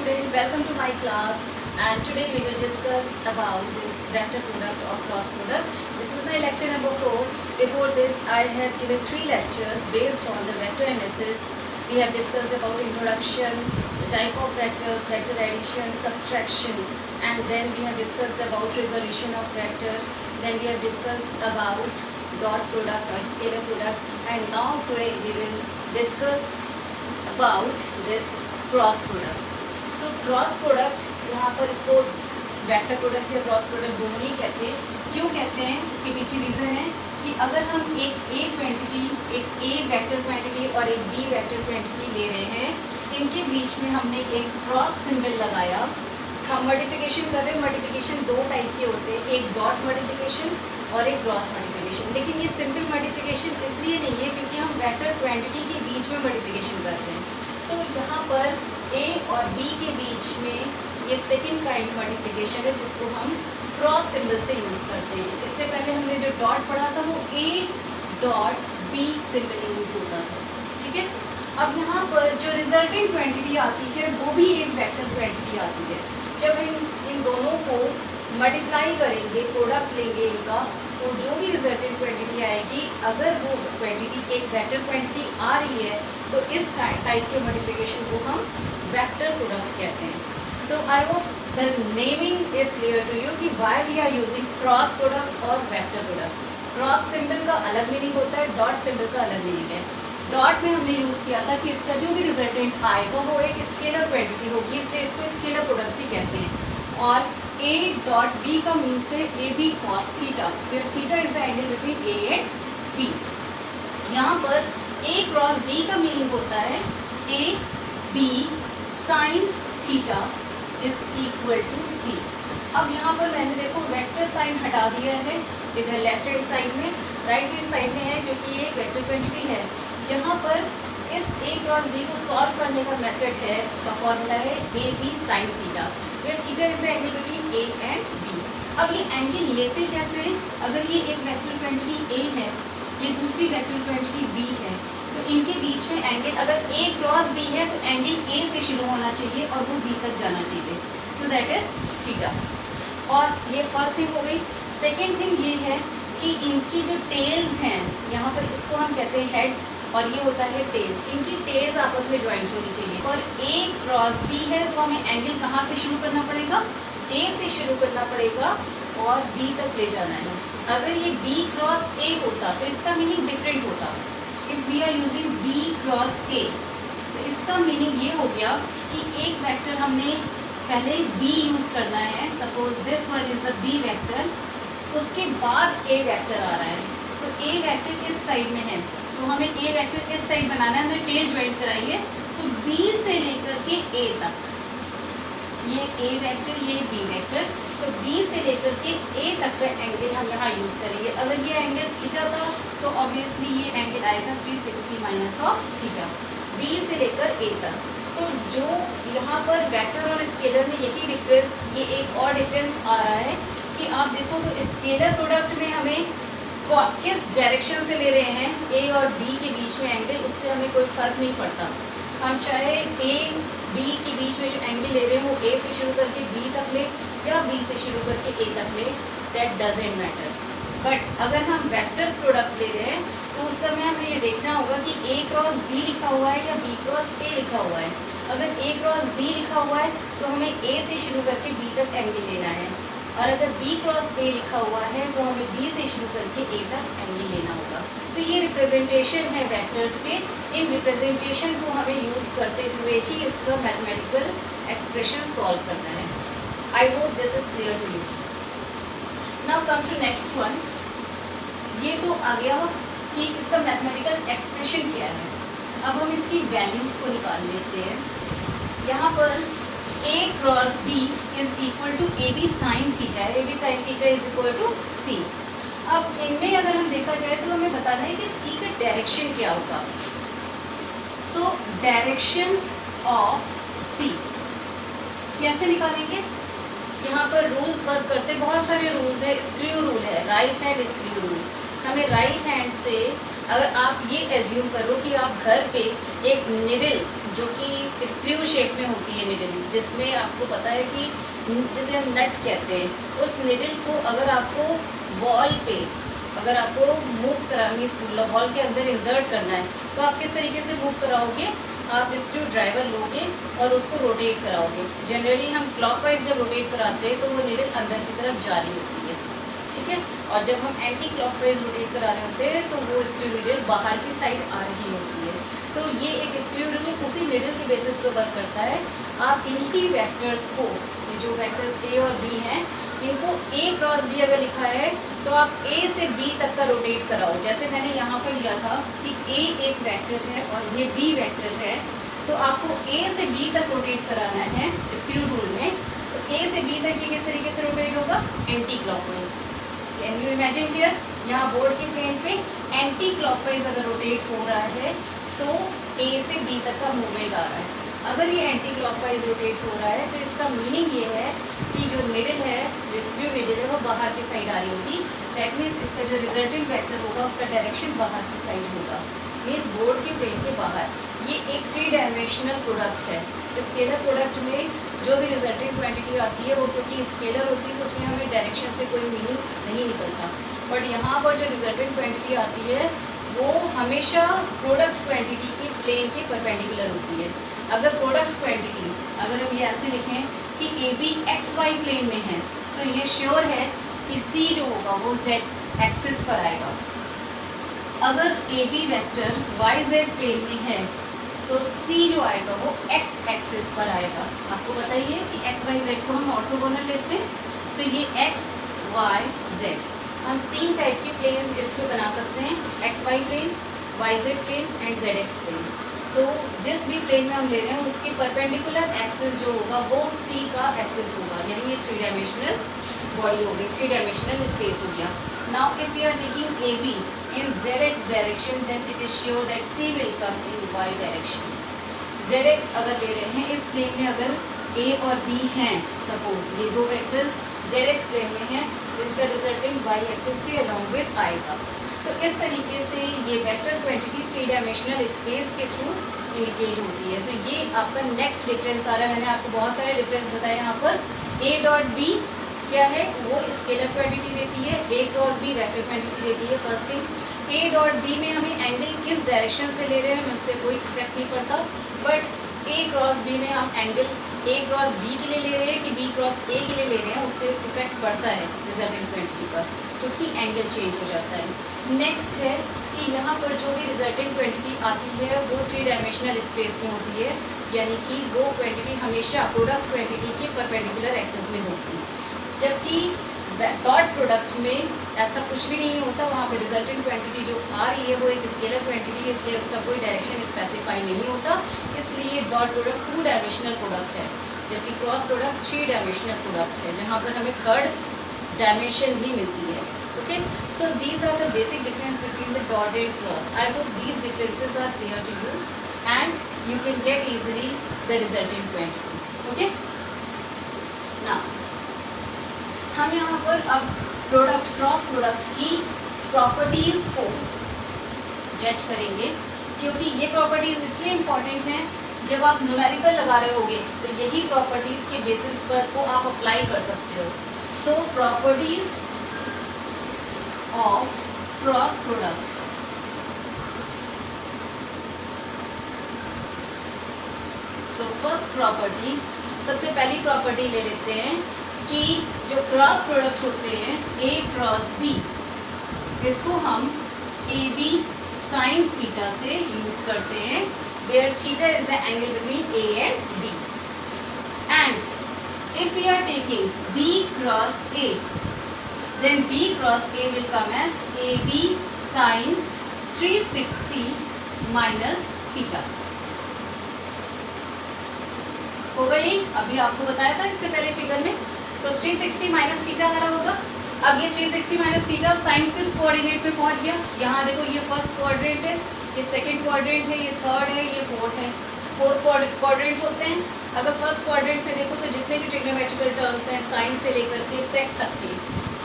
student, welcome to my class, and today we will discuss about this vector product or cross product. This is my lecture number 4. Before this I have given 3 lectures based on the vector analysis. We have discussed about introduction, the type of vectors, vector addition, subtraction, and then we have discussed about resolution of vector. Then we have discussed about dot product or scalar product, and now today we will discuss about this cross product. So cross product यहाँ पर इसको vector product या cross product दोनों ही कहते हैं. क्यों कहते हैं उसके पीछे रीज़न है कि अगर हम एक ए क्वांटिटी, एक ए वेक्टर क्वांटिटी और एक बी वेक्टर क्वांटिटी ले रहे हैं, इनके बीच में हमने एक क्रॉस सिंबल लगाया. हम मल्टीप्लिकेशन कर रहे हैं. मल्टीप्लिकेशन 2 टाइप के होते हैं, एक डॉट मल्टीप्लिकेशन और एक क्रॉस मल्टीप्लिकेशन. लेकिन ये सिंपल मल्टीप्लिकेशन इसलिए नहीं है क्योंकि हम वेक्टर क्वांटिटी के बीच में मल्टीप्लिकेशन कर रहे हैं. तो यहाँ पर ए और बी के बीच में ये सेकेंड काइंड मल्टीप्लिकेशन है जिसको हम क्रॉस सिंबल से यूज़ करते हैं. इससे पहले हमने जो डॉट पढ़ा था वो A dot B symbol use होता था. ठीक है. अब यहाँ पर जो रिजल्टिंग क्वांटिटी आती है वो भी एक वेक्टर क्वांटिटी आती है. जब इन दोनों को मल्टीप्लाई करेंगे, प्रोडक्ट लेंगे इनका, तो जो भी रिजल्टेंट क्वांटिटी आएगी, अगर वो क्वांटिटी एक वेक्टर क्वांटिटी आ रही है तो इस टाइप के मल्टीप्लिकेशन को हम वेक्टर प्रोडक्ट कहते हैं. तो I hope the naming is clear to you कि why we are using cross product और वेक्टर प्रोडक्ट. क्रॉस सिंबल का अलग मीनिंग होता है, डॉट सिंबल का अलग मीनिंग है. डॉट में हमने यूज़ किया था कि इसका जो भी रिजल्टेंट आएगा वो एक स्केलर क्वांटिटी होगी, इसलिए इसको स्केलर प्रोडक्ट भी कहते हैं. और ए डॉट बी का मीन्स है ए बी कॉस थीटा, फिर theta is the angle between A and b. यहाँ पर ए क्रॉस बी का मीनिंग होता है A B sine theta is equal to c. अब यहाँ पर मैंने देखो वेक्टर साइन हटा दिया है इधर लेफ्ट हैंड साइड में, राइट हैंड साइड में है क्योंकि ये एक वेक्टर क्वांटिटी है. यहाँ पर इस ए क्रॉस बी को सॉल्व करने का मेथड है, इसका फॉर्मूला है A B sine theta, where theta is the angle between A and B. अब ये एंगल लेते कैसे? अगर ये एक वेक्टर क्वांटिटी ए है, ये दूसरी वेक्टर क्वांटिटी बी है, तो इनके बीच में एंगल अगर ए क्रॉस बी है तो एंगल ए से शुरू होना चाहिए और वो बी तक जाना चाहिए. सो दैट इज थीटा. और ये फर्स्ट थिंग हो गई. सेकेंड थिंग ये है कि इनकी जो टेल्स हैं, यहाँ पर इसको हम कहते हैं हेड और ये होता है टेल्स. इनकी टेल्स आपस में ज्वाइंट होनी चाहिए. और ए क्रॉस बी है तो हमें एंगल कहाँ से शुरू करना पड़ेगा? ए से शुरू करना पड़ेगा और बी तक ले जाना है. अगर ये बी क्रॉस ए होता तो इसका मीनिंग डिफरेंट होता. If we are using B cross A तो इसका मीनिंग ये हो गया कि एक वेक्टर हमने पहले बी यूज़ करना है, suppose this one is the B vector, उसके बाद ए वेक्टर आ रहा है, तो ए वेक्टर इस साइड में है तो हमें ए वेक्टर इस साइड बनाना है. हमने टेल ज्वाइंट कराई है तो बी से लेकर के ए तक, ये ए वेक्टर ये बी वेक्टर, तो बी से लेकर के ए तक का एंगल हम यहाँ यूज़ करेंगे. अगर ये एंगल थीटा था तो ऑब्वियसली ये एंगल आएगा 360 माइनस ऑफ थीटा, बी से लेकर ए तक. तो जो यहाँ पर वेक्टर और स्केलर में यही डिफरेंस, ये एक और डिफरेंस आ रहा है कि आप देखो तो स्केलर प्रोडक्ट में हमें किस डायरेक्शन से ले रहे हैं, ए और बी के बीच में एंगल, उससे हमें कोई फ़र्क नहीं पड़ता. हम चाहे ए बी के बीच में जो एंगल ले रहे हैं वो ए से शुरू करके बी तक ले या बी से शुरू करके ए तक ले, दैट डजेंट मैटर. बट अगर हम वेक्टर प्रोडक्ट ले रहे हैं तो उस समय हमें ये देखना होगा कि ए क्रॉस बी लिखा हुआ है या बी क्रॉस ए लिखा हुआ है. अगर ए क्रॉस बी लिखा हुआ है तो हमें ए से शुरू करके बी तक एंगल लेना है, और अगर बी क्रॉस ए लिखा हुआ है तो हमें बी से शुरू करके ए तक एंगल लेना होगा. तो ये रिप्रेजेंटेशन है वेक्टर्स के. इन रिप्रेजेंटेशन को हमें यूज़ करते हुए ही इसका मैथमेटिकल एक्सप्रेशन सॉल्व करना है. I hope this is clear to you. Now come to next one. ये तो आ गया कि इसका मैथमेटिकल एक्सप्रेशन क्या है. अब हम इसकी वैल्यूज़ को निकाल लेते हैं. यहाँ पर a cross b is equal to a B sine theta है, A B sine theta is equal to c. अब इनमें अगर हम देखा जाए तो हमें बताना है कि सी का डायरेक्शन क्या होगा. सो डायरेक्शन ऑफ सी कैसे निकालेंगे? यहाँ पर रूल्स वर्क करते, बहुत सारे रूल्स है. स्क्रू रूल है, राइट हैंड स्क्रू रूल. हमें राइट हैंड से अगर आप ये एज्यूम करो कि आप घर पे एक निडल जो कि स्क्रू शेप में होती है निडल, जिसमें आपको पता है कि जिसे हम नट कहते हैं, उस निडल को अगर आपको वॉल पे अगर आपको मूव करा मीन्स वॉल के अंदर इंसर्ट करना है तो आप किस तरीके से मूव कराओगे? आप स्क्रू ड्राइवर लोगे और उसको रोटेट कराओगे। जनरली हम क्लॉकवाइज जब रोटेट कराते हैं तो वो निडल अंदर की तरफ जा रही होती है, ठीक है। और जब हम एंटी क्लॉकवाइज रोटेट करा रहे होते हैं तो वो स्क्रू निडल बाहर की साइड आ रही होती है। तो ये एक स्क्रू रूल उसी निडल के बेसिस पे वर्क करता है। आप इन्हीं वेक्टर्स को, जो वेक्टर्स ए और बी हैं, इनको ए क्रॉस बी अगर लिखा है तो आप ए से बी तक का रोटेट कराओ। जैसे मैंने यहाँ पर लिया था कि ए एक वेक्टर है और ये बी वेक्टर है, तो आपको ए से बी तक रोटेट कराना है स्क्रू रूल में। तो ए से बी तक ये किस तरीके से रोटेट होगा? Anti clockwise. Can you imagine here? यहाँ बोर्ड के प्लेन पे एंटी क्लॉकवाइज अगर रोटेट हो रहा है तो ए से बी तक का मूवमेंट आ रहा है। अगर ये एंटी क्लॉकवाइज रोटेट हो रहा है तो इसका मीनिंग ये है कि जो निडल है, जो स्क्रू निडल है, वो बाहर की साइड आ रही होगी। दैट मीन्स इसका जो रिजल्टेंट वेक्टर होगा उसका डायरेक्शन बाहर की साइड होगा, मीन्स बोर्ड के प्लेन के बाहर। ये एक 3 डायमेंशनल प्रोडक्ट है। स्केलर प्रोडक्ट में जो भी रिजल्टेंट क्वांटिटी आती है वो क्योंकि स्केलर होती है तो उसमें हमें डायरेक्शन से कोई मीनिंग नहीं निकलता। बट यहाँ पर जो रिजल्टेंट क्वांटिटी आती है वो हमेशा प्रोडक्ट क्वांटिटी के प्लेन के परपेंडिकुलर होती है। अगर प्रोडक्ट क्वांटिटी अगर हम ये ऐसे लिखें कि A B X Y plane में है तो ये श्योर है कि सी जो होगा वो जेड एक्सिस पर आएगा। अगर A B vector Y Z plane में है तो सी जो आएगा वो एक्स एक्सिस पर आएगा। आपको बताइए कि एक्स वाई जेड को हम ऑर्थोगोनल लेते हैं तो ये एक्स वाई जेड हम 3 टाइप के प्लेन्स इसको बना सकते हैं, X Y plane, Y Z plane and Z X plane. तो जिस भी प्लेन में हम ले रहे हैं उसके परपेंडिकुलर एक्सिस जो होगा वो सी का एक्सिस होगा, यानी ये 3 डायमेंशनल बॉडी हो गई, 3 डायमेंशनल स्पेस हो गया। Now if we are taking A B in Z X direction then it is sure that C will come in Y direction. Z X अगर ले रहे हैं इस प्लेन में, अगर ए और बी हैं, सपोज ये 2 वेक्टर जेड एक्स प्लेन में है तो इसका रिजल्टेंट वाई एक्सिस के अलॉन्ग विद आएगा। तो इस तरीके से ये वेक्टर क्वांटिटी 3 डायमेंशनल स्पेस के थ्रू इंडिकेट होती है। तो ये आपका नेक्स्ट डिफरेंस आ रहा है। मैंने आपको बहुत सारे डिफरेंस बताए यहाँ पर। ए डॉट बी क्या है? वो स्केलर क्वांटिटी देती है, A cross B vector quantity देती है। First thing, A dot B में हमें एंगल किस डायरेक्शन से ले रहे हैं हमें उससे कोई इफेक्ट नहीं पड़ता, बट ए क्रॉस बी में हम एंगल ए क्रॉस बी के लिए ले रहे हैं कि बी क्रॉस ए के लिए ले रहे हैं, उससे इफेक्ट पड़ता है रिजल्टेंट क्वांटिटी पर, क्योंकि एंगल चेंज हो जाता है। नेक्स्ट है कि यहाँ पर जो भी रिजल्टेंट क्वांटिटी आती है वो 3 डायमेंशनल स्पेस में होती है, यानी कि वो क्वांटिटी हमेशा प्रोडक्ट क्वांटिटी के परपेंडिकुलर एक्सिस में होती है। जबकि डॉट प्रोडक्ट में ऐसा कुछ भी नहीं होता, वहाँ पे रिजल्टेंट क्वांटिटी जो आ रही है वो एक स्केलर क्वांटिटी है, इसलिए उसका कोई डायरेक्शन स्पेसिफाई नहीं होता, इसलिए डॉट प्रोडक्ट 2 डायमेंशनल प्रोडक्ट है, जबकि क्रॉस प्रोडक्ट 3 डायमेंशनल प्रोडक्ट है, जहाँ पर हमें 3rd डायमेंशन भी मिलती है। Okay, so these are the basic difference between the dot and cross. I hope these differences are clear to you and you can get easily the resultant quantity. Okay, ना हम यहाँ पर अब product cross product की properties को जज करेंगे, क्योंकि ये प्रॉपर्टीज़ इसलिए इम्पॉर्टेंट हैं, जब आप न्यूमेरिकल लगा रहे होगे तो यही प्रॉपर्टीज़ के बेसिस पर को आप अप्लाई कर सकते हो। So properties of cross product. So first property, सबसे पहली प्रॉपर्टी ले लेते हैं कि जो क्रॉस प्रोडक्ट होते हैं ए क्रॉस बी, इसको हम ए बी साइन थीटा से यूज करते हैं, where theta is the angle between A and B. And if we are taking B cross A, then B cross A will come as A B sine 360 minus theta. हो गई? अभी आपको बताया था इससे पहले फिगर में, तो 360 माइनस थीटा आ रहा होगा। अब ये 360 माइनस थीटा साइन किस कोऑर्डिनेट में पहुंच गया? यहाँ देखो, ये फर्स्ट क्वाड्रेंट है, ये सेकंड क्वाड्रेंट है, ये थर्ड है, ये फोर्थ है। 4 क्वाड्रेंट होते हैं। अगर फर्स्ट क्वाड्रेंट में देखो तो जितने भी ट्रिग्नोमेट्रिकल टर्म्स हैं साइन से लेकर के सेक तक के,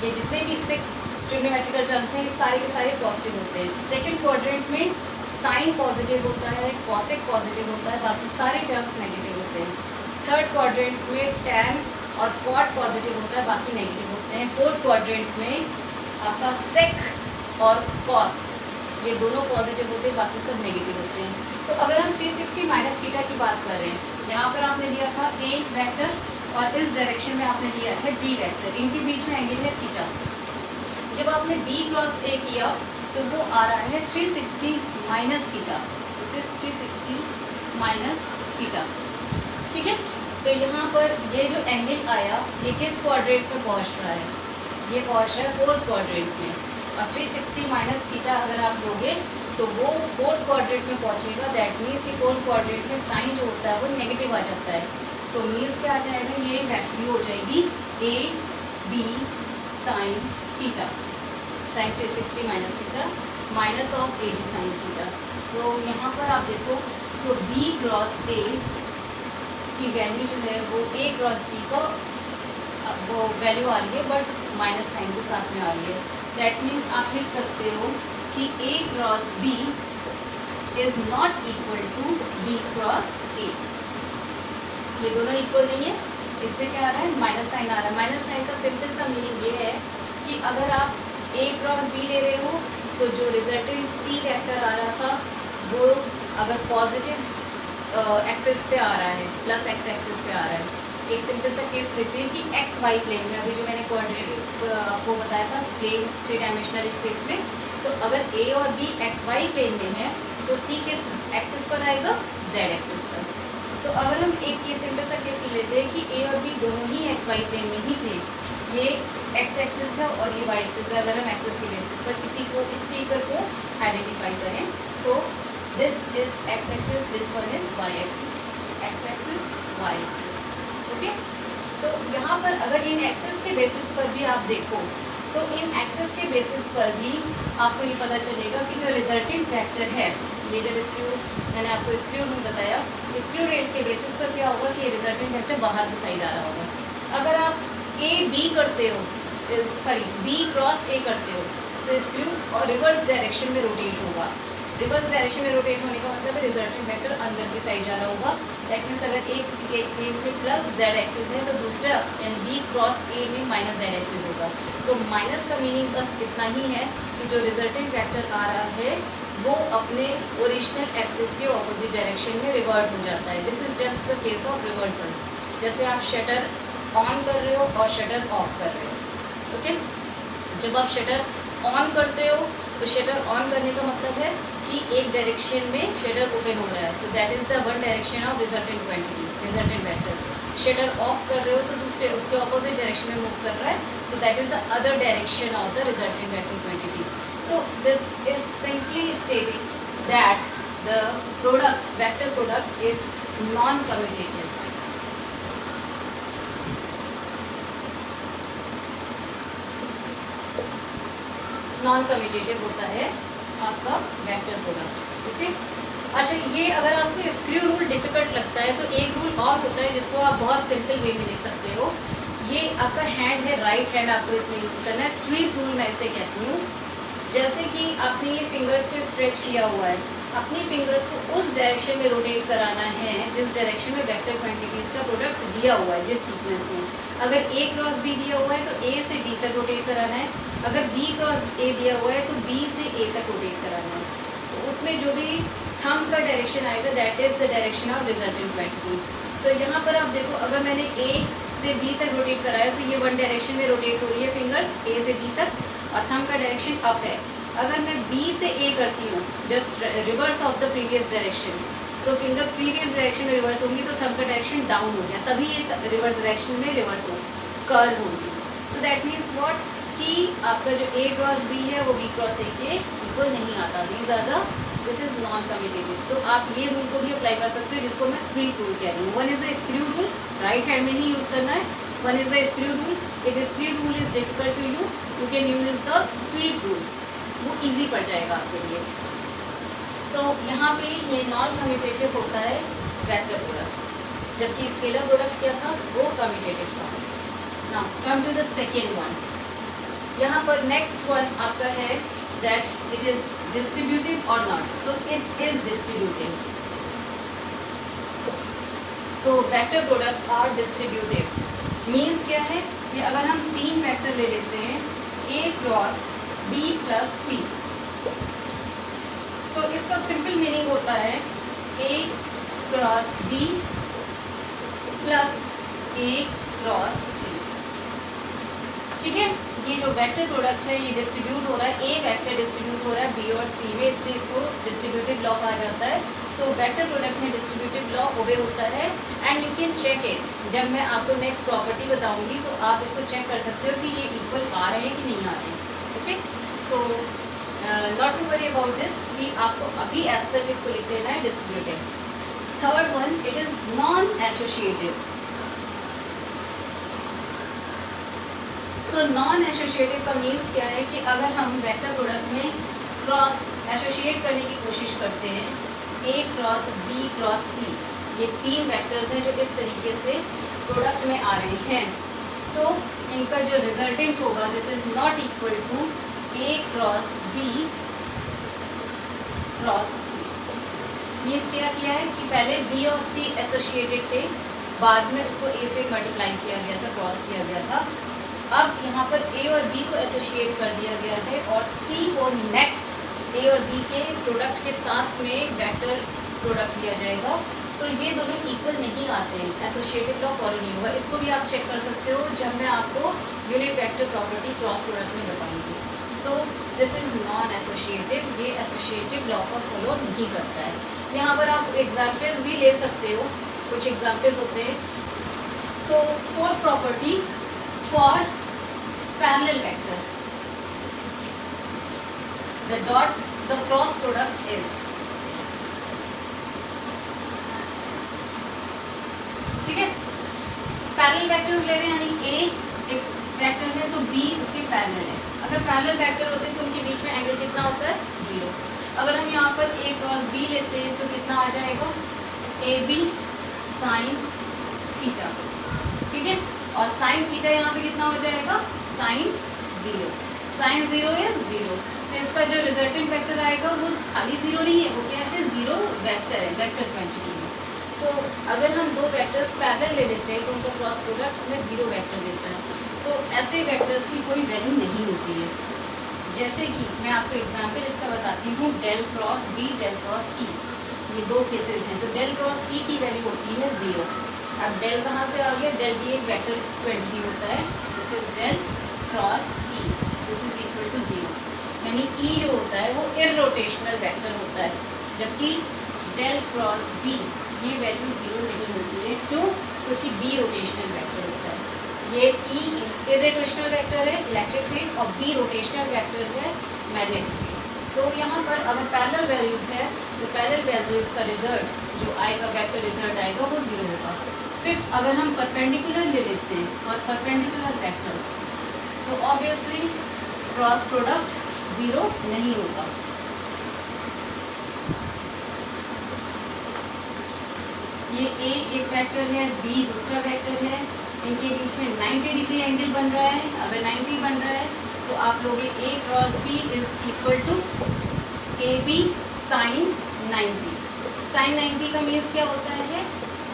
ये जितने भी 6 ट्रिग्नोमेट्रिकल टर्म्स हैं, ये सारे के सारे पॉजिटिव होते हैं। सेकंड क्वाड्रेंट में साइन पॉजिटिव होता है, कॉसेक पॉजिटिव होता है, बाकी सारे टर्म्स नेगेटिव होते हैं। थर्ड क्वाड्रेंट में टैन और कॉट पॉजिटिव होता है, बाकी नेगेटिव होते हैं। फोर्थ क्वाड्रेंट में आपका सेक और कॉस ये दोनों पॉजिटिव होते हैं, बाकी सब नेगेटिव होते हैं। तो अगर हम 360 माइनस थीटा की बात कर रहे हैं, यहाँ पर आपने लिया था ए वेक्टर और इस डायरेक्शन में आपने लिया है बी वेक्टर, इनके बीच में एंगल है थीटा। जब आपने बी क्रॉस ए किया तो वो आ रहा है 360 minus theta, this is 360 minus theta, ठीक है। तो यहाँ पर ये जो एंगल आया ये किस क्वाड्रेंट में पहुँच रहा है, ये पहुँच रहा है फोर्थ क्वाड्रेंट में, और 360 माइनस थीटा अगर आप लोगे तो वो फोर्थ क्वाड्रेंट में पहुँचेगा। दैट मीन्स ये फोर्थ क्वाड्रेंट में साइन जो होता है वो नेगेटिव आ जाता है, तो मीन्स क्या आ जाएगा, ये वैल्यू हो जाएगी a B sine theta, sine 360 minus theta minus of a B sine theta. So यहाँ पर आप देखो तो बी क्रॉस ए की वैल्यू जो है वो ए क्रॉस बी का वो वैल्यू आ रही है, बट माइनस साइन के साथ में आ रही है। दैट मीन्स आप लिख सकते हो कि a cross b is not equal to b cross a, ये दोनों इक्वल नहीं है। इसमें क्या आ रहा है, माइनस साइन आ रहा है। माइनस साइन का सिंपल सा मीनिंग ये है कि अगर आप ए क्रॉस बी ले रहे हो तो जो रिजल्टेंट सी वेक्टर आ रहा था वो अगर पॉजिटिव एक्सेस पे आ रहा है, प्लस एक्स एक्सेस पे आ रहा है। एक सिंपल सा केस लेते हैं कि एक्स वाई प्लेन में, अभी जो मैंने क्वाड्रेटिक आपको बताया था प्लेन 3 डायमेंशनल स्पेस में, सो अगर ए और बी एक्स वाई प्लेन में है तो सी किस एक्सेस पर आएगा, जेड एक्सेस पर। तो अगर हम एक ये सिंपल सा केस ले लेते हैं कि ए और बी दोनों ही एक्स वाई प्लेन में ही थे, ये एक्स एक्सेस है और ये वाई एक्सेस है। अगर हम एक्सेस के बेसिस पर किसी को इस फिगर को आइडेंटिफाई करें तो this is X axis, this one is Y axis, X axis Y axis, okay. तो यहाँ पर अगर इन एक्सेस के बेसिस पर भी आप देखो तो इन एक्सेस के बेसिस पर भी आपको ये पता चलेगा कि जो रिजल्टेंट वेक्टर है, ये जब स्क्रू मैंने आपको स्क्रू रूल बताया, स्क्रू रेल के बेसिस पर क्या होगा कि ये रिजल्टेंट वेक्टर बाहर की साइड आ रहा होगा। अगर आप ए बी करते हो, सॉरी बी क्रॉस ए करते हो तो स्क्रू और रिवर्स डायरेक्शन में रोटेट होगा। रिवर्स डायरेक्शन में रोटेट होने का मतलब है रिजल्टेंट वेक्टर अंदर की साइड जा रहा होगा। दैट मीन्स अगर एक केस में प्लस जेड एक्सिस है तो दूसरा यानी बी क्रॉस ए में माइनस जेड एक्सिस होगा। तो माइनस का मीनिंग बस इतना ही है कि जो रिजल्टेंट वेक्टर आ रहा है वो अपने ओरिजिनल एक्सिस के ऑपोजिट डायरेक्शन में रिवर्ट हो जाता है। This is just the case of reversal. जैसे आप शटर ऑन कर रहे हो और शटर ऑफ कर रहे हो, ओके। जब आप शटर ऑन करते हो तो शटर ऑन करने का मतलब है कि एक डायरेक्शन में शटर ओपन हो रहा है, तो that is the one direction of resultant quantity, resultant vector. Shutter of कर रहे हो तो दूसरे उसके ऑपोजिट डायरेक्शन में मूव कर रहा है, सो that is the other direction of the resultant vector quantity. So this is simply stating that the product, vector product is non commutative. Non commutative होता है आपका वेक्टर प्रोडक्ट, ठीक है। अच्छा, ये अगर आपको स्क्रू रूल डिफिकल्ट लगता है तो एक रूल और होता है जिसको आप बहुत सिंपल वे में लिख सकते हो। ये आपका हैंड है, राइट हैंड आपको इसमें यूज़ करना है। स्वीप रूल मैं इसे कहती हूँ। जैसे कि आपने ये फिंगर्स पे स्ट्रेच किया हुआ है, अपनी फिंगर्स को उस डायरेक्शन में रोटेट कराना है जिस डायरेक्शन में वेक्टर क्वांटिटीज़ का प्रोडक्ट दिया हुआ है, जिस सीक्वेंस में। अगर ए क्रॉस बी दिया हुआ है तो ए से बी तक रोटेट कराना है, अगर बी क्रॉस ए दिया हुआ है तो बी से ए तक रोटेट कराना है। तो उसमें जो भी थंब का डायरेक्शन आएगा that is the direction of resultant quantity. तो यहाँ पर आप देखो, अगर मैंने ए से बी तक रोटेट कराया तो ये वन डायरेक्शन में रोटेट हो रही है फिंगर्स ए से बी तक, और थंब का डायरेक्शन अप है। अगर मैं बी से ए करती हूँ just reverse of the previous direction, तो फिंगर प्रीवियस डायरेक्शन में रिवर्स होंगी तो थंब का डायरेक्शन डाउन हो गया, तभी ये रिवर्स डायरेक्शन में रिवर्स हो कर्ल होगी। सो दैट मीन्स व्हाट कि आपका जो ए क्रॉस बी है वो बी क्रॉस ए के इक्वल नहीं आता। These are the, this is non commutative. तो आप ये रूल को भी अप्लाई कर सकते हो जिसको मैं स्वीप रूल कह रही हूँ। One is the screw rule, right hand में ही यूज़ करना है। One is the screw rule. If screw rule is difficult to you, you can use the sweep rule, वो ईजी पड़ जाएगा आपके लिए। तो यहाँ पे ये नॉन कम्यूटेटिव होता है वेक्टर प्रोडक्ट, जबकि स्केलर प्रोडक्ट क्या था, वो कम्यूटेटिव था। Now come to the second one. यहाँ पर नेक्स्ट वन आपका है दैट इट इज डिस्ट्रीब्यूटिव और नॉट, तो it is distributive. So vector product are distributive means क्या है कि अगर हम तीन वेक्टर ले लेते हैं ए क्रॉस बी प्लस सी, तो इसका सिंपल मीनिंग होता है A cross B plus A cross सी। ठीक है, ये जो वेक्टर प्रोडक्ट है ये डिस्ट्रीब्यूट हो रहा है, ए वेक्टर डिस्ट्रीब्यूट हो रहा है बी और सी में, इसलिए इसको डिस्ट्रीब्यूटिव लॉ कहा जाता है। तो वेक्टर प्रोडक्ट में डिस्ट्रीब्यूटिव लॉ ओबे होता है and you can check it. जब मैं आपको नेक्स्ट प्रॉपर्टी बताऊंगी तो आप इसको चेक कर सकते हो कि ये इक्वल आ रहे हैं कि नहीं आ रहे हैं। Okay, so not to worry about this कि आपको अभी एज सच इसको लिख देना है distributive. Third one, it is non associative. So non associative का मीन्स क्या है कि अगर हम वेक्टर प्रोडक्ट में क्रॉस एसोसिएट करने की कोशिश करते हैं, A cross B cross C, ये तीन वेक्टर्स हैं जो इस तरीके से प्रोडक्ट में आ रहे हैं, तो इनका जो रिजल्टेंट होगा this is not equal to A cross B cross C. Means क्या किया है कि पहले बी और सी एसोसिएटेड थे, बाद में उसको ए से मल्टीप्लाई किया गया था, क्रॉस किया गया था। अब यहाँ पर ए और बी को एसोसिएट कर दिया गया है और सी को नेक्स्ट ए और बी के प्रोडक्ट के साथ में वेक्टर प्रोडक्ट लिया जाएगा। सो ये दोनों इक्वल नहीं आते हैं, एसोसिएटिव लॉ फॉलो नहीं होगा। इसको भी आप चेक कर सकते हो जब मैं आपको unit vector property cross product में बताऊंगी। So this is non associative, ये एसोसिएटिव लॉ का फॉलो नहीं करता है। यहाँ पर आप एग्जाम्पल्स भी ले सकते हो, कुछ एग्जाम्पल्स होते हैं। So fourth property for parallel vectors, the dot the cross product is, ठीक है, पैरेलल वेक्टर्स ले रहे हैं यानी ए एक वेक्टर है तो बी उसके पैरेलल है। अगर पैरेलल वेक्टर होते हैं तो उनके बीच में एंगल कितना होता है, 0। अगर हम यहाँ पर ए क्रॉस बी लेते हैं तो कितना आ जाएगा, ए बी साइन थीटा, ठीक है, और साइन थीटा यहाँ पे कितना हो जाएगा, साइन 0। साइन 0 इज 0, तो इसका जो रिजल्टेंट वेक्टर आएगा वो खाली 0 नहीं है, वो क्या है, 0 वेक्टर है, वेक्टर क्वांटिटी में। सो अगर हम दो वेक्टर्स पैरेलल ले लेते हैं तो उनका क्रॉस प्रोडक्ट हमें 0 वेक्टर देता है। तो ऐसे वेक्टर्स की कोई वैल्यू नहीं होती है। जैसे कि मैं आपको एग्जांपल इसका बताती हूँ, del cross b del cross e, ये दो केसेस हैं। तो डेल क्रॉस ई की वैल्यू होती है 0। अब डेल कहाँ से आ गया, डेल भी एक वेक्टर क्वांटिटी होता है, this is del cross E, this is equal to 0, यानी ई जो होता है वो इररोटेशनल वेक्टर होता है, जबकि डेल क्रॉस बी ये वैल्यू 0 नहीं होती है। क्यों, क्योंकि बी रोटेशनल वेक्टर होता है। ये ई इररोटेशनल वेक्टर है इलेक्ट्रिक फील्ड और बी रोटेशनल वेक्टर है मैग्नेटिक फील्ड। तो यहाँ पर अगर पैरेलल वैल्यूज है तो पैरेलल वैल्यूज का रिजल्ट जो आएगा, वेक्टर रिजल्ट आएगा वो 0 होगा। फिफ्थ, अगर हम परपेंडिकुलर ले लेते हैं और perpendicular vectors, so obviously cross product 0 नहीं होगा। ये ए एक वेक्टर है, बी दूसरा वेक्टर है, इनके बीच में 90 डिग्री एंगल बन रहा है। अगर 90 बन रहा है तो आप लोग a cross b is equal to a B sine 90। Sine 90 का मीन्स क्या होता है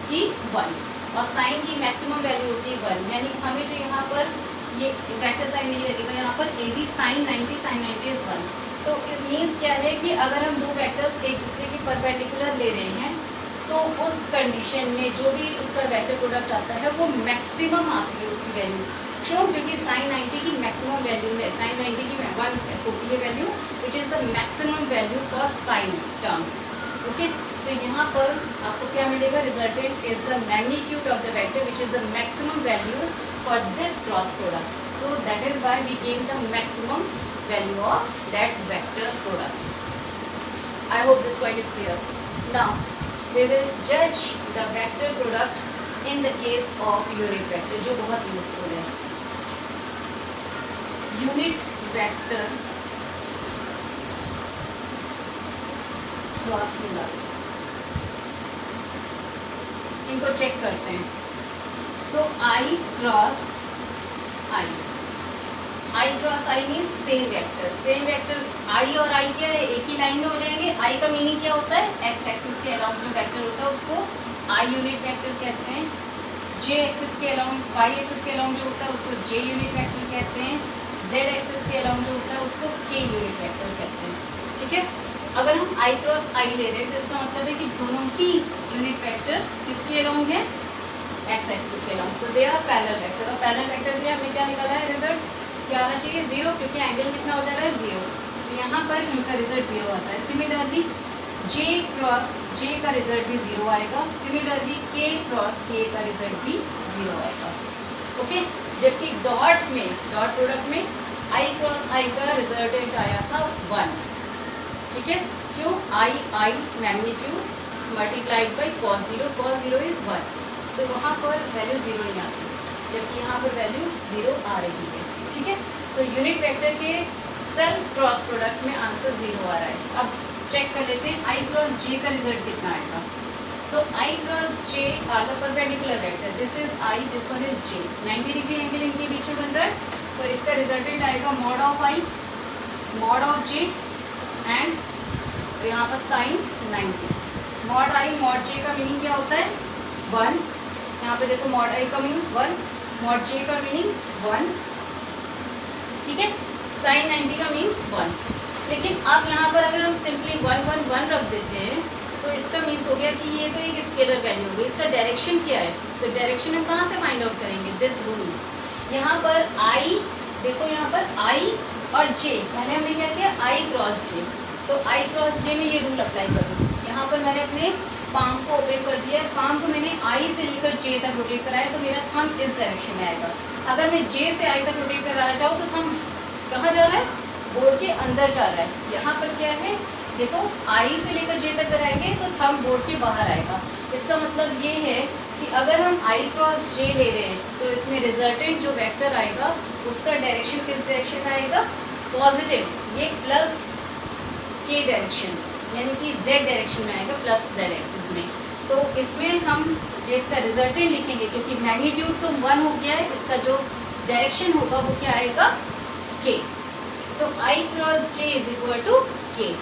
कि 1, और साइन की मैक्सिमम वैल्यू होती है 1, यानी हमें जो यहाँ पर ये वेक्टर साइन नहीं लगेगा, यहाँ पर ए बी साइन 90 इज 1। तो इस मीन्स क्या है कि अगर हम दो वेक्टर्स एक दूसरे के परपेंडिकुलर ले रहे हैं तो उस कंडीशन में जो भी उसका वेक्टर प्रोडक्ट आता है वो मैक्सिमम आती है उसकी वैल्यू। क्यों, क्योंकि साइन 90 की मैक्सिमम वैल्यू है, साइन 90 की 1 होती है value which is the maximum value for sine terms. Okay, तो यहाँ पर आपको क्या मिलेगा, resultant is the magnitude of the vector which is the maximum value for this cross product. So that is why we gain the maximum value of that vector product. I hope this point is clear. Now we will judge the vector product in the case of unit vector, जो बहुत useful है। Unit vector cross product, इनको check करते हैं। So I cross i, i cross i means same vector. Same vector i और i क्या है, एक ही लाइन में हो जाएंगे। आई का मीनिंग क्या होता है, एक्स एक्सिस के अलाउंग जो वेक्टर होता है उसको आई यूनिट वेक्टर कहते हैं। जे एक्सिस के अलाउंग, वाई एक्सिस के अलाउंग जो होता है उसको जे यूनिट वेक्टर कहते हैं। जेड एक्सिस के अलाउंग जो होता है उसको के यूनिट वेक्टर कहते हैं। ठीक है, अगर हम आई क्रॉस आई ले रहे हैं तो इसका मतलब है कि दोनों ही यूनिट वेक्टर किसके अलाउंग है, एक्स एक्सिस के अलाउंग, तो दे आर पैरेलल वेक्टर। और पैरेलल वेक्टर के लिए हमें क्या निकाला है रिजल्ट, क्या आना चाहिए, जीरो, क्योंकि एंगल कितना हो जा रहा है, जीरो। तो यहाँ पर इनका रिजल्ट जीरो आता है। सिमिलरली जे क्रॉस जे का रिजल्ट भी जीरो आएगा। सिमिलरली के क्रॉस के का रिजल्ट भी जीरो आएगा। ओके, जबकि डॉट में, डॉट प्रोडक्ट में आई क्रॉस आई का रिजल्टेंट आया था 1। ठीक है, क्यों, i i magnitude multiplied by cos zero is 1, तो वहाँ पर वैल्यू जीरो नहीं आती, जबकि यहाँ पर वैल्यू जीरो आ रही है। ठीक है, तो यूनिट वेक्टर के सेल्फ क्रॉस प्रोडक्ट में आंसर जीरो आ रहा है। अब चेक कर लेते हैं आई क्रॉस जे का रिजल्ट कितना आएगा। So I cross j are the perpendicular vector, this is i, this one is j. 90 degree angle इनके बीच में बन रहा है, तो इसका रिजल्टेंट आएगा mod of I mod of J and यहाँ पर साइन 90। मॉड आई मॉड जे का मीनिंग क्या होता है, 1। यहाँ पे देखो मॉड आई का मीन्स 1, मॉड जे का मीनिंग 1। ठीक है, साइन 90 का मीन्स 1। लेकिन अब यहाँ पर अगर हम सिंपली 1 1 1 रख देते हैं तो इसका मीन्स हो गया कि ये तो एक स्केलर वैल्यू होगी। इसका डायरेक्शन क्या है, तो डायरेक्शन हम कहाँ से फाइंड आउट करेंगे, दिस रूल। यहाँ पर आई, देखो यहाँ पर आई और जे, पहले हमने क्या किया, आई क्रॉस जे, तो आई क्रॉस जे में ये रूल अप्लाई करूँ। यहाँ पर मैंने अपने पाम को ओपन कर दिया, पाम को मैंने आई से लेकर जे तक रोटेट कराया, तो मेरा थंब इस डायरेक्शन में आएगा। अगर मैं जे से आई तक रोटेट कराना चाहूँ तो थंब कहाँ जा रहा है, बोर्ड के अंदर जा रहा है। यहाँ पर क्या है, देखो आई से लेकर जे तक कराएंगे तो थंब बोर्ड के बाहर आएगा। इसका मतलब ये है कि अगर हम आई क्रॉस जे ले रहे हैं तो इसमें रिजल्टेंट जो वेक्टर आएगा उसका डायरेक्शन किस डायरेक्शन में आएगा, पॉजिटिव, ये प्लस के डायरेक्शन यानी कि z डायरेक्शन में आएगा, प्लस z एक्सिस में। तो इसमें हम जो इसका रिजल्टेंट लिखेंगे, क्योंकि मैग्नीट्यूड तो 1 हो गया है, इसका जो डायरेक्शन होगा वो क्या आएगा, k। So I cross j is equal to k।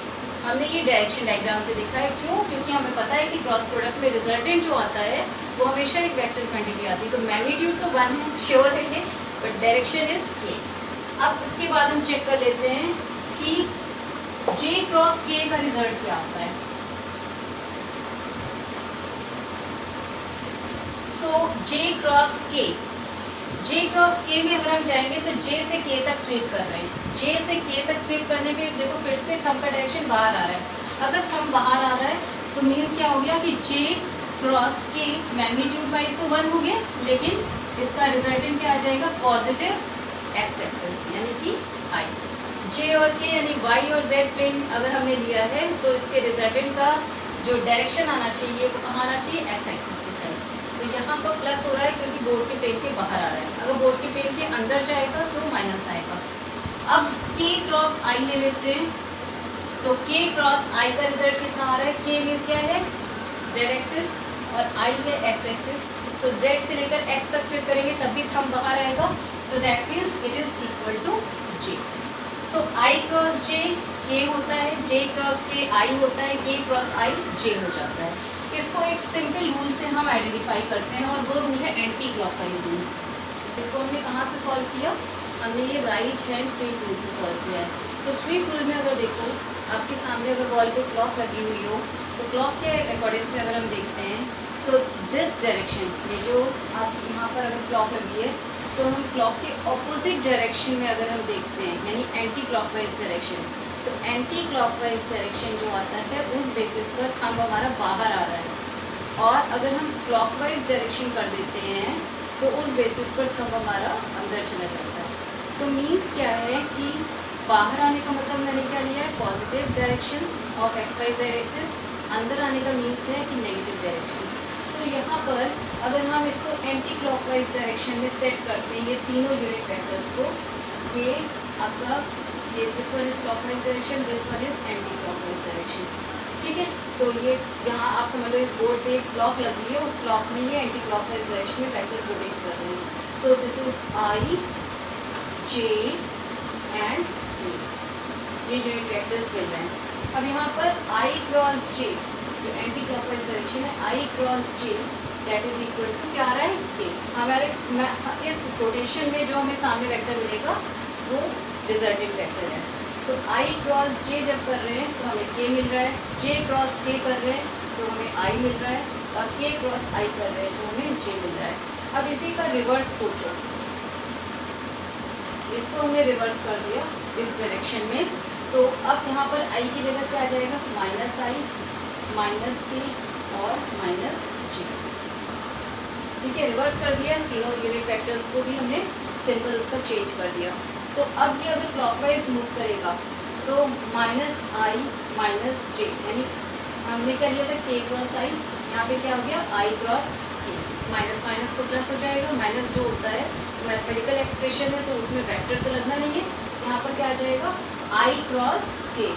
हमने ये डायरेक्शन डायग्राम से देखा है, क्यों, क्योंकि हमें पता है कि क्रॉस प्रोडक्ट में रिजल्टेंट जो आता है वो हमेशा एक वेक्टर क्वांटिटी आती है। तो मैग्नीट्यूड तो 1 है, श्योर है ये, बट डायरेक्शन इज k। अब इसके बाद हम चेक कर लेते हैं कि J क्रॉस K का रिजल्ट क्या आता है। सो J cross K, J cross K में अगर हम जाएंगे तो J से K तक स्वीप कर रहे हैं। J से K तक स्वीप करने पे देखो फिर से थंब का डायरेक्शन बाहर आ रहा है। अगर थंब बाहर आ रहा है तो मीन्स क्या हो गया कि J cross K magnitude wise तो 1 हो गया, लेकिन इसका रिजल्टेंट क्या आ जाएगा, पॉजिटिव एक्स एक्सिस यानी कि I। J और K यानी Y और Z प्लेन अगर हमने लिया है तो इसके रिजल्टेंट का जो डायरेक्शन आना चाहिए वो कहाँ आना चाहिए, एक्स एक्सिस के साइड। तो यहाँ पर प्लस हो रहा है क्योंकि बोर्ड के पेन के बाहर आ रहा है, अगर बोर्ड के पेन के अंदर जाएगा तो माइनस आएगा। अब K क्रॉस I ले लेते हैं, तो K क्रॉस I का रिजल्ट कितना आ रहा है, K मीन्स क्या है, Z एक्सिस और I है एक्स एक्सिस। तो Z से लेकर X तक स्विप करेंगे तब भी थंब बाहर आएगा, तो that means it is equal to J। So I cross j के होता है, जे क्रॉस के आई होता है, के क्रॉस आई जे हो जाता है। इसको एक सिंपल रूल से हम आइडेंटिफाई करते हैं और वो रूल है एंटी क्लॉकवाइज रूल। इसको हमने कहाँ से सॉल्व किया, हमने ये राइट हैंड स्वीप रूल से सॉल्व किया है। तो स्वीप रूल में अगर देखो आपके सामने अगर वॉल पे क्लॉक लगी हुई हो तो क्लॉक के अकॉर्डिंग्स में अगर हम देखते हैं, सो दिस डायरेक्शन, ये जो आप यहाँ पर अगर क्लॉक लगी है तो हम क्लॉक के ऑपोजिट डायरेक्शन में अगर हम देखते हैं यानी एंटी क्लॉकवाइज डायरेक्शन, तो एंटी क्लॉकवाइज डायरेक्शन जो आता है उस बेसिस पर थंब हमारा बाहर आ रहा है, और अगर हम क्लॉकवाइज डायरेक्शन कर देते हैं तो उस बेसिस पर थंब हमारा अंदर चला जाता है। तो मीन्स क्या है कि बाहर आने का मतलब मैंने क्या लिया है, positive directions of X Y Z axis, अंदर आने का मीन्स है कि नेगेटिव डायरेक्शन। सो यहाँ पर अगर हम इसको एंटी क्लॉकवाइज डायरेक्शन में सेट करते हैं ये तीनों यूनिट वेक्टर्स को, ये आपका ये this one is clockwise direction, this one is anti clockwise direction. ठीक है, तो ये यहाँ आप समझ लो इस बोर्ड पे एक क्लॉक लगी है, उस क्लॉक में ये एंटी क्लॉकवाइज डायरेक्शन में वेक्टर्स रोटेट कर रहे हैं। So this is I J and के, ये यूनिट वेक्टर्स मिल रहे हैं। अब यहाँ पर आई क्रॉस जे, जो एंटी क्लॉकवाइज डायरेक्शन है, i cross j that is equal to क्या आ रहा है के। हमारे इस रोटेशन में जो हमें सामने वेक्टर मिलेगा वो रिजल्टेंट वेक्टर है। सो आई क्रॉस जे जब कर रहे हैं तो हमें के मिल रहा है, जे क्रॉस के कर रहे हैं तो हमें आई मिल रहा है, और के क्रॉस आई कर रहे हैं तो हमें जे मिल रहा है। अब इसी का रिवर्स सोचो, इसको हमने रिवर्स कर दिया इस डायरेक्शन में, तो अब यहाँ पर आई की जगह क्या आ जाएगा, माइनस आई, माइनस के और माइनस जे। ठीक है, रिवर्स कर दिया, तीनों यूनिट वेक्टर्स को भी हमने सिंपल उसका चेंज कर दिया। तो अब ये अगर क्लॉकवाइज मूव करेगा तो माइनस आई माइनस जे, यानी हमने क्या लिया था के क्रॉस आई, यहाँ पे क्या हो गया आई क्रॉस के, माइनस माइनस तो प्लस हो जाएगा। माइनस जो होता है मैथमेटिकल एक्सप्रेशन है तो उसमें वेक्टर तो लगना नहीं है, यहाँ पर क्या आ जाएगा आई क्रॉस के,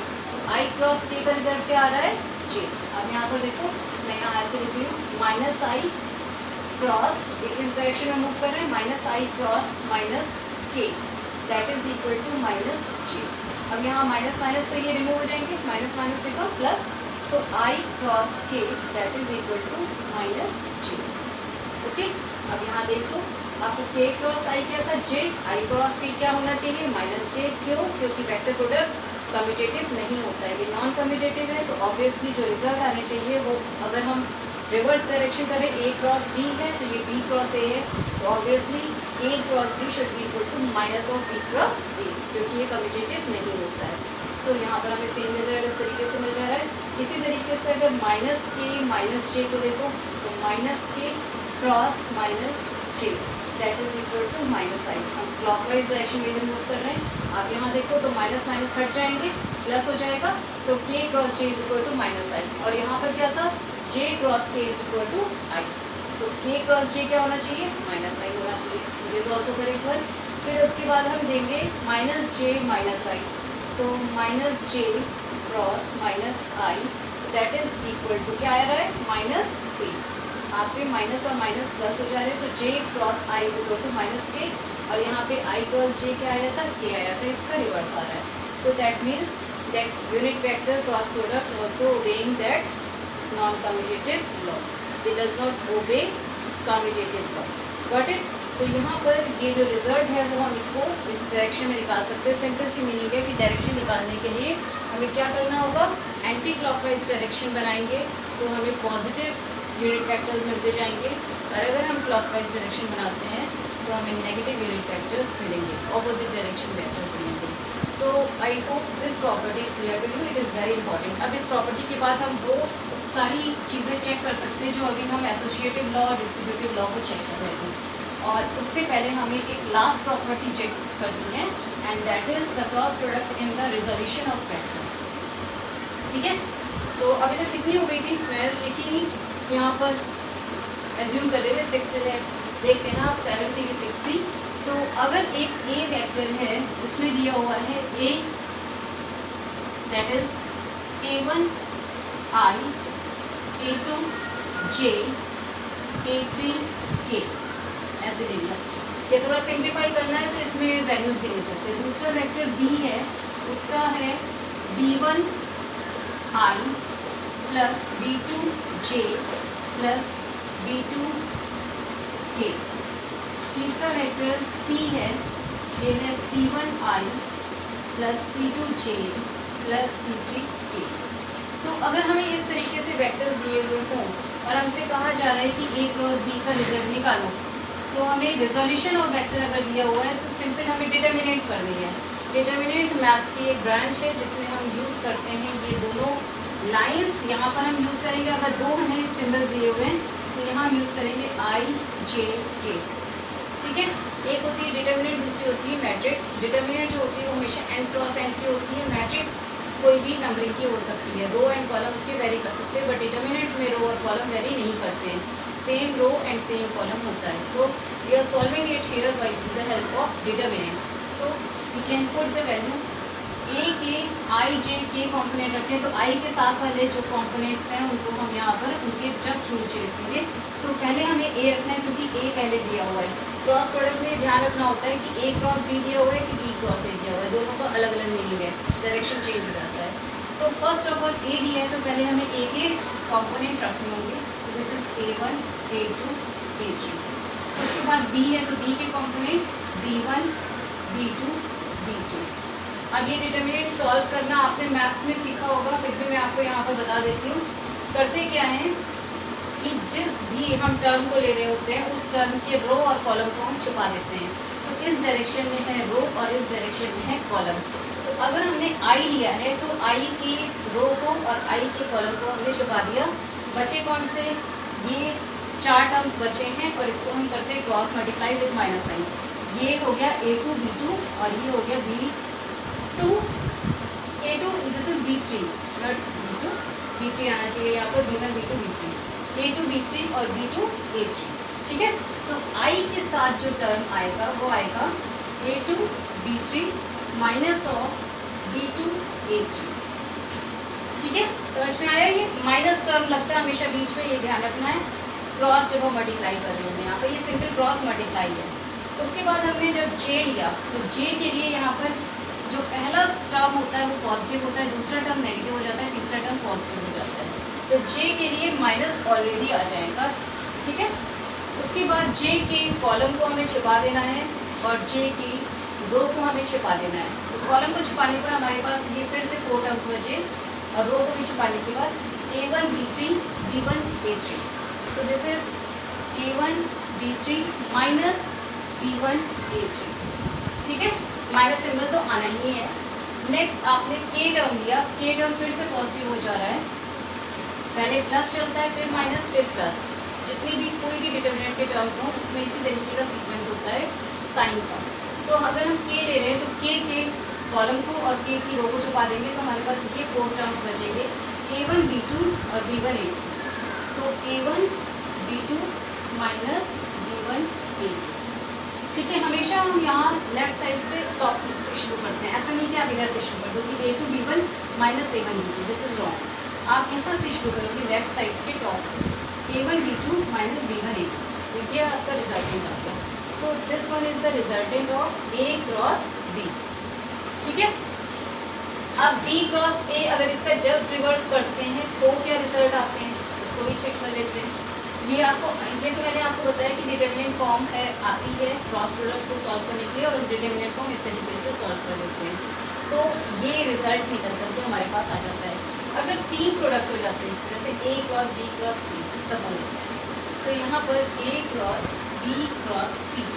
आई क्रॉस के का रिजल्ट क्या आ रहा है जे। अब यहाँ पर देखो मैं यहाँ ऐसे लिख रही हूँ माइनस आई क्रॉस, इस डायरेक्शन में मूव कर रहे हैं, minus i cross minus k that is equal to minus j. अब यहाँ माइनस माइनस तो ये रिमूव हो जाएंगे, माइनस माइनस देखो plus, so I cross k that is equal to minus j. Okay, अब यहाँ देखो आपको के क्रॉस आई क्या था जे, आई क्रॉस के क्या होना चाहिए माइनस जे। क्यों? क्योंकि वेक्टर प्रोडक्ट कम्यूटेटिव नहीं होता है, ये नॉन कम्यूटेटिव है, तो ऑब्वियसली जो रिजल्ट आने चाहिए वो, अगर हम रिवर्स डायरेक्शन करें ए क्रॉस बी है तो ये बी क्रॉस ए है, तो obviously A cross B should be equal to minus of B cross A, क्योंकि ये कम्यूटेटिव नहीं होता है। सो यहाँ पर हमें सेम रिजल्ट उस तरीके से मिल जा रहा है। इसी तरीके से अगर माइनस के माइनस जे को देखो तो minus k cross minus j that is equal to minus i. हम क्लॉकवाइज डायरेक्शन में मूव कर रहे हैं, आप यहाँ देखो तो माइनस माइनस हट जाएंगे, प्लस हो जाएगा, so k cross j is equal to minus i. और यहाँ पर क्या था j cross k is equal to i, तो के क्रॉस जे क्या होना चाहिए माइनस आई होना चाहिए, this is also correct one. फिर उसके बाद हम देंगे minus J minus I, so minus J cross minus I that is equal to क्या आ रहा है माइनस के। आप पे माइनस और माइनस प्लस हो जा रहे हैं, तो j cross i is equal to minus k, और यहाँ पे आई क्रॉस जे क्या आया था के आया था, इसका रिवर्स आ रहा है। So that means that unit vector cross product also obeying that non-commutative law, it does not obey commutative law, got it। तो यहाँ पर ये जो रिजल्ट है वो हम इसको इस डायरेक्शन में निकाल सकते हैं। सिंपल सी मीनिंग है कि डायरेक्शन निकालने के लिए हमें क्या करना होगा, एंटी क्लॉकवाइज डायरेक्शन बनाएंगे तो हमें पॉजिटिव यूनिट वेक्टर्स मिलते जाएंगे, और अगर हम क्लॉकवाइज डायरेक्शन बनाते हैं तो हमें नेगेटिव यूनिट वेक्टर्स मिलेंगे, ऑपोजिट डायरेक्शन वेक्टर्स मिलेंगे। So I hope this property is clear to you, it is very important. अब इस प्रॉपर्टी के बाद हम वो सारी चीज़ें चेक कर सकते हैं जो अभी हम एसोसिएटिव लॉ और डिस्ट्रीब्यूटिव लॉ को चेक कर रहे थे, और उससे पहले हमें एक लास्ट प्रॉपर्टी चेक करनी है, and that is the cross product in the resolution of vector. ठीक है, तो अभी तक कितनी हो गई थी मैं लिखी नहीं, यहाँ पर एज्यूम कर लेते 6th है, देख लेना आप 7th की 6th थी। तो अगर एक ए वेक्टर है उसमें दिया हुआ है a that is a1 i, a2 j, a3 k, ऐसे ले लिया। ये थोड़ा सिंप्लीफाई करना है तो इसमें वैल्यूज भी ले सकते हैं। दूसरा वेक्टर b है, उसका है b1 i plus b2 j plus b2 k। तीसरा वेक्टर c है, ये है c1 i plus c2 j plus c3 k। तो अगर हमें इस तरीके से वेक्टर्स दिए हुए हों और हमसे कहा जा रहा है कि a क्रॉस b का रिजल्ट निकालो, तो हमें रिजोल्यूशन ऑफ वेक्टर अगर दिया हुआ है तो सिंपल हमें डिटर्मिनेंट करनी है। डिटर्मिनेंट मैथ्स की एक ब्रांच है जिसमें हम यूज़ करते हैं ये दोनों लाइंस, यहाँ पर हम यूज़ करेंगे, अगर दो हमें सिंबल्स दिए हुए हैं तो यहाँ हम यूज़ करेंगे i j k। ठीक है, एक होती है डिटर्मिनेंट, दूसरी होती है मैट्रिक्स। डिटर्मिनेंट जो होती है वो हमेशा n क्रॉस n की होती है, मैट्रिक्स कोई भी नंबरिंग की हो सकती है, रो एंड कॉलम उसके वेरी कर सकते हैं, बट डिटर्मिनेंट में रो और कॉलम वेरी नहीं करते हैं, same row and same column होता है। So we are solving it here by the help of determinant. So we can put the value a k i जे के कॉम्पोनेंट रखते हैं, तो आई के साथ वाले जो कॉम्पोनेंट्स हैं उनको हम यहाँ पर उनके जस्ट नीचे रखेंगे। सो पहले हमें ए रखना है क्योंकि ए पहले दिया हुआ है। क्रॉस प्रोडक्ट में ध्यान रखना होता है कि ए क्रॉस बी दिया हुआ है कि बी क्रॉस ए दिया हुआ है, दोनों का अलग अलग मीनिंग है, डायरेक्शन चेंज हो जाता है। सो फर्स्ट ऑफ ऑल ए दिया है तो पहले हमें ए के कॉम्पोनेंट रखने होंगे। So this is A1 A2 A3। उसके बाद बी है तो बी के कॉम्पोनेंट B1 B2 B3। अब ये डिटर्मिनेंट सॉल्व करना आपने मैथ्स में सीखा होगा, फिर भी मैं आपको यहाँ पर बता देती हूँ। करते क्या हैं कि जिस भी हम टर्म को ले रहे होते हैं उस टर्म के रो और कॉलम को हम छुपा देते हैं। तो इस डायरेक्शन में है रो और इस डायरेक्शन में है कॉलम। तो अगर हमने आई लिया है तो आई के रो को और आई के कॉलम को हमने छुपा दिया। बचे कौन से, ये 4 टर्म्स बचे हैं और इसको हम करते हैं cross multiply with minus sign. ये हो गया A2 B2 और ये हो गया B2 A2, this is B3 not B2, B3 आना चाहिए यहाँ पर, B1 B2 B3, A2 B3 और B2 A3। ठीक है, तो I के साथ जो टर्म आएगा वो आएगा A2 B3 minus of B2 A3। ठीक है, समझ में आया? ये माइनस टर्म लगता है हमेशा बीच में, ये ध्यान रखना है। क्रॉस जब हम मल्टीप्लाई कर रहे होंगे यहाँ पर, ये सिंपल क्रॉस मल्टीप्लाई है। उसके बाद हमने जब J लिया तो J के लिए यहाँ पर जो पहला टर्म होता है वो पॉजिटिव होता है, दूसरा टर्म नेगेटिव हो जाता है, तीसरा टर्म पॉजिटिव हो जाता है। तो J के लिए माइनस ऑलरेडी आ जाएगा। ठीक है, उसके बाद J के कॉलम को हमें छिपा देना है और J की रो को हमें छिपा देना है। तो कॉलम को छिपाने पर हमारे पास ये फिर से 4 टर्म्स बचे और रो को भी छिपाने के बाद A1 B3 B1 A3। So this is A1 B3 minus B1 A3। ठीक है, माइनस सिंबल तो आना ही है। नेक्स्ट आपने K टर्म लिया, K टर्म फिर से पॉजिटिव हो जा रहा है, पहले प्लस चलता है फिर माइनस फिर प्लस। जितनी भी कोई भी डिटर्मिनेंट के टर्म्स हों उसमें इसी तरीके का सीक्वेंस होता है साइन का। सो अगर हम K ले रहे हैं तो K के कॉलम को और K की रो को छुपा देंगे तो हमारे पास ये 4 टर्म्स बचेंगे, A1 B2 और B1 A2। सो A1 B2 minus B1 A2। ठीक है, हमेशा हम यहाँ लेफ्ट साइड से टॉप से शुरू करते हैं, ऐसा नहीं कि आप इधर से शुरू कर दो कि A2 B1 minus A1 B2, this is wrong. आप यहाँ से शुरू करोगे लेफ्ट साइड के टॉप से, A1 B2 minus B1 A2, तो ये आपका रिजल्टेंट आ गया। So this one is the resultant of A cross B। ठीक है, अब B क्रॉस A अगर इसका जस्ट रिवर्स करते हैं तो क्या रिजल्ट आते हैं उसको भी चेक कर लेते हैं। ये तो मैंने आपको बताया कि डिटर्मिनेंट फॉर्म है आती है क्रॉस प्रोडक्ट को सॉल्व करने के लिए और उस डिटर्मिनेंट को हम इस तरीके से सॉल्व कर लेते हैं। तो ये रिजल्ट निकल करके हमारे पास आ जाता है। अगर 3 प्रोडक्ट हो जाते हैं जैसे A cross B cross C suppose, तो यहाँ पर A cross B cross C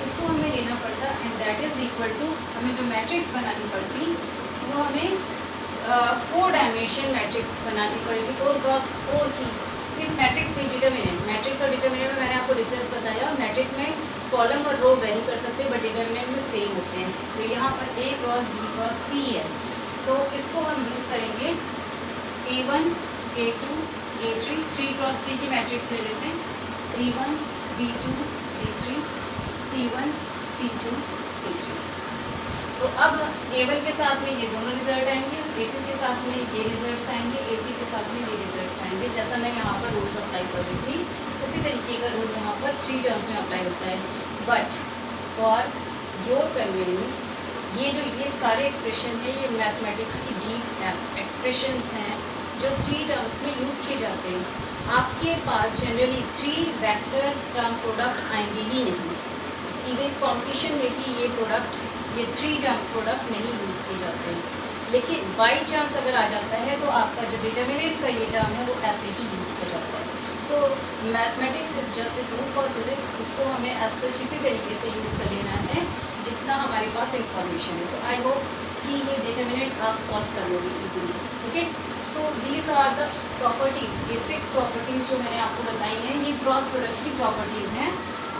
इसको हमें लेना पड़ता and that is equal to, हमें जो मैट्रिक्स बनानी पड़ती वो हमें 4 डायमेंशन मैट्रिक्स बनानी पड़ेगी, 4 क्रॉस 4 की। इस मैट्रिक्स की डिटर्मिनेंट, मैट्रिक्स और डिटर्मिनेंट में मैंने आपको डिफरेंस बताया। मैट्रिक्स में कॉलम और रो वेरी कर सकते हैं बट डिटर्मिनेंट में सेम होते हैं। तो यहाँ पर A cross B cross C है तो इसको हम यूज़ करेंगे A1 A2 A3, 3 क्रॉस 3 की मैट्रिक्स ले लेते हैं, B1 B2 B3 C1 C2 C3। तो अब A1 के साथ में ये दोनों रिजल्ट आएंगे, A2 के साथ में ये रिजल्ट्स आएंगे, A3 के साथ में ये रिजल्ट्स आएंगे। जैसा मैं यहाँ पर रूल्स अप्लाई कर रही थी उसी तरीके का रूल यहाँ पर 3 टर्म्स में अप्लाई होता है। बट फॉर योर कन्वीनियंस ये सारे एक्सप्रेशन है, ये मैथमेटिक्स की डीप एक्सप्रेशंस हैं जो 3 टर्म्स में यूज़ किए जाते हैं। आपके पास जनरली 3 वेक्टर टर्म प्रोडक्ट आएंगे ही नहीं। इवन कॉम्पिटिशन में भी ये 3 टर्म्स प्रोडक्ट नहीं यूज़ किए जाते हैं, लेकिन बाई चांस अगर आ जाता है तो आपका जो डिटर्मिनेंट का ये टर्म है वो ऐसे ही यूज़ किया जाता है। So mathematics is just a tool for physics, उसको हमें ऐसे इसी तरीके से यूज़ कर लेना है जितना हमारे पास इंफॉर्मेशन है। सो आई होप कि ये डिटर्मिनेंट आप सॉल्व कर लोगे easily. Okay, so these are the properties, ये 6 प्रॉपर्टीज़ जो मैंने आपको बताई हैं ये क्रॉस प्रोडक्ट की प्रॉपर्टीज़ हैं।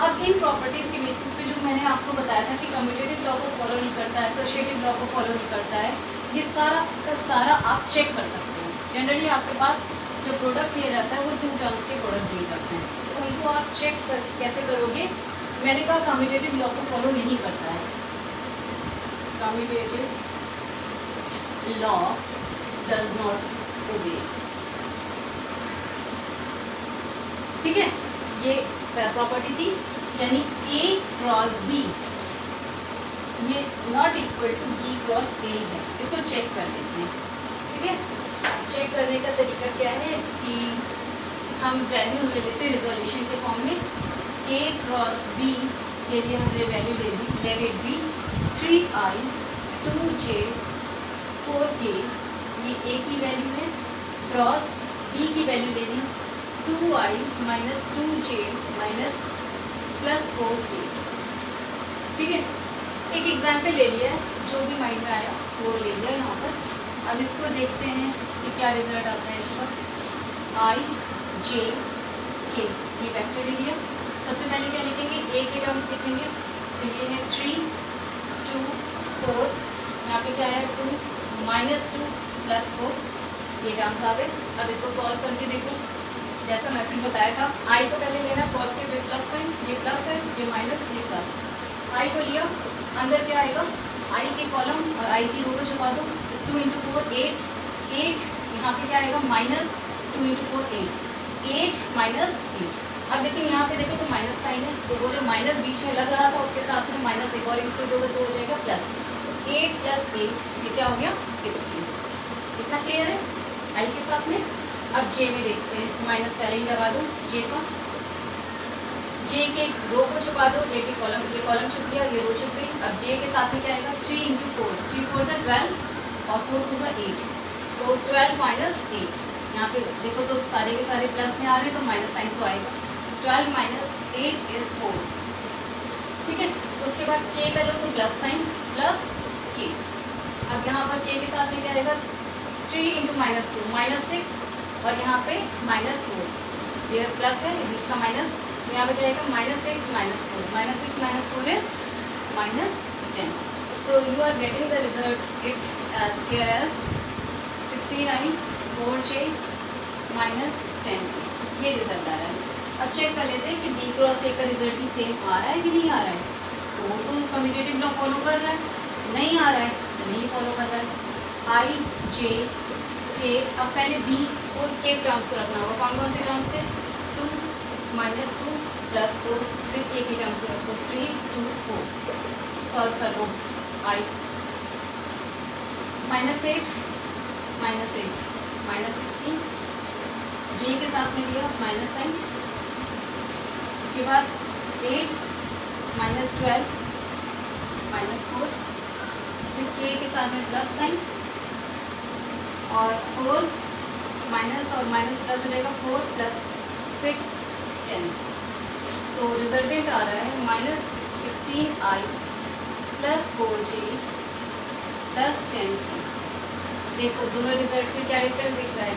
अब इन प्रॉपर्टीज़ के बेसिस पे जो मैंने आपको बताया था कि कम्यूटेटिव लॉ को फॉलो नहीं करता है, एसोसिएटिव लॉ को फॉलो नहीं करता है, ये सारा का सारा आप चेक कर सकते हैं। जनरली आपके पास जो प्रोडक्ट दिया जाता है वो 2 टर्म्स के प्रोडक्ट दिए जाते हैं, तो उनको आप चेक कैसे करोगे? मैंने कहा कम्यूटेटिव लॉ को फॉलो नहीं करता है, commutative law does not obey. ठीक है, ये प्रॉपर्टी थी, यानी A क्रॉस B ये not equal to B cross A है। इसको चेक कर लेते हैं। ठीक है, चेक करने का तरीका क्या है कि हम वैल्यूज ले लेते हैं रिजोल्यूशन के फॉर्म में। A क्रॉस B के लिए हमने वैल्यू ले ली, let it be 3i 2j 4k, ये A की वैल्यू है, क्रॉस B की वैल्यू ले ली 2i minus 2j minus plus 4k। ठीक है, एक एग्जाम्पल ले लिया है, जो भी माइंड में आया वो ले लिया यहाँ पर। अब इसको देखते हैं कि क्या रिजल्ट आता है इसका। i j k ये वेक्टर ले लिया। सबसे पहले क्या लिखेंगे, a के टर्म्स लिखेंगे, तो ये है 3 2 4, यहाँ पे क्या है 2 माइनस 2 प्लस 4, ये टर्म्स आ गए। अब इसको सॉल्व करके देखो, जैसा मैं फिर बताया था, i को पहले लेना पॉजिटिव विद प्लस साइन, ये प्लस है, ये माइनस, ये प्लस। i को लिया, अंदर क्या आएगा, i के कॉलम और i की रो को छुपा दो, 2 इंटू 4 8, 8 यहाँ पे क्या आएगा माइनस 2 इंटू 4 8, 8 माइनस 8। अब देखिए यहाँ पे देखो तो माइनस साइन है, तो वो जो माइनस बीच में लग रहा था उसके साथ में माइनस एक और इंक्लूड होगा तो हो जाएगा प्लस। 8 प्लस 8 ये क्या हो गया 16। इतना क्लियर है i के साथ में। अब j में देखते हैं, माइनस पहले ही लगा दो j का, j के रो को छुपा दो, j के कॉलम, ये कॉलम छुप गया, ये रो छुप गई। अब j के साथ में क्या आएगा 3 इंटू 4, 3 4 सा 12 और 4 2 सा 8, तो 12 माइनस 8। यहाँ पे देखो तो सारे के सारे प्लस में आ रहे हैं, तो माइनस साइन तो आएगा। 12 माइनस 8 इज 4। ठीक है, उसके बाद k का लो तो प्लस साइन प्लस k। अब यहाँ पर k के साथ में क्या आएगा 3 इंटू माइनस 2 माइनस 6, और यहाँ पे माइनस 4, ये प्लस है, बीच का माइनस, यहाँ पे क्या आएगा minus 6 minus 4, minus 6 minus 4 is minus 10। So you are getting the result it as here as 16i 4j minus 10, ये रिजल्ट आ रहा है। अब चेक कर लेते हैं कि B क्रॉस A का रिजल्ट भी सेम आ रहा है कि नहीं आ रहा है। तो वो तो कम्यूटेटिव लॉ फॉलो कर रहा है, नहीं आ रहा है तो नहीं फॉलो कर रहा है। i j k, अब पहले B को के टर्म्स को रखना होगा। कौन कौन से टर्म्स थे, 2 माइनस 2 प्लस 4, फिर k के टर्म्स को रखो 3 2 4। सॉल्व कर लो, i minus 8 minus 8 minus 16, j के साथ में लिया माइनस साइन, उसके बाद 8 माइनस 12 माइनस 4, फिर k के साथ में प्लस साइन, और 4 माइनस और माइनस प्लस हो जाएगा 4 प्लस 6 10। तो रिजल्टेंट आ रहा है minus 16i plus 4j plus 10k। देखो दोनों रिजल्ट्स में क्या डिफरेंस दिख रहा है,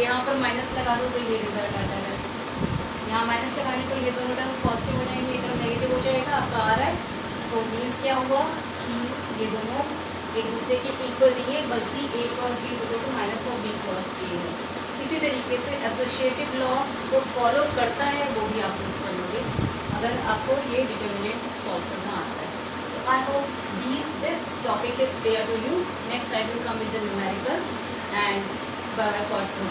यहाँ पर माइनस लगा दो तो ये रिजल्ट आ जा रहा है, यहाँ माइनस लगाने पर ये दोनों टर्म्स पॉजिटिव हो जाएंगे, ये टर्म नेगेटिव हो जाएगा, आपका आ रहा है। तो मीन्स क्या हुआ कि ये दोनों एक दूसरे के इक्वल नहीं है, बल्कि a cross b is equal to minus of b cross a है। इसी तरीके से एसोसिएटिव लॉ को फॉलो करता है, वो भी आप प्रूव कर लोगे अगर आपको ये डिटर्मिनेंट सॉल्व करना आता है। तो I hope this topic is clear to you. Next I will come with the numerical and for today.